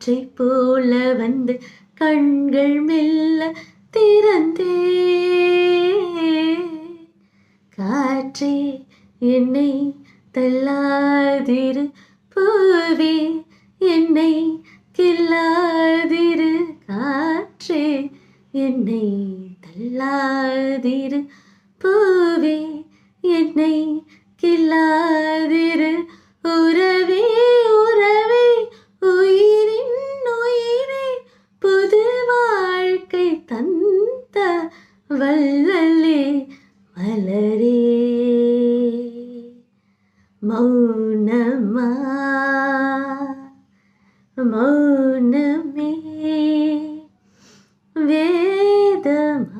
காற்றை போல வந்து கண்கள் மெல்ல திறந்தே. காற்றே என்னை தள்ளாதிரு, பூவே என்னை கில்லாதிரு. காற்றே என்னை தள்ளாதிரு, பூவே என்னை கில்லாதிரு. உறவே உறவே உயிரின் உயிரே, புது வாழ்க்கை தந்த வள்ளலே மலரே. மௌனமா மௌன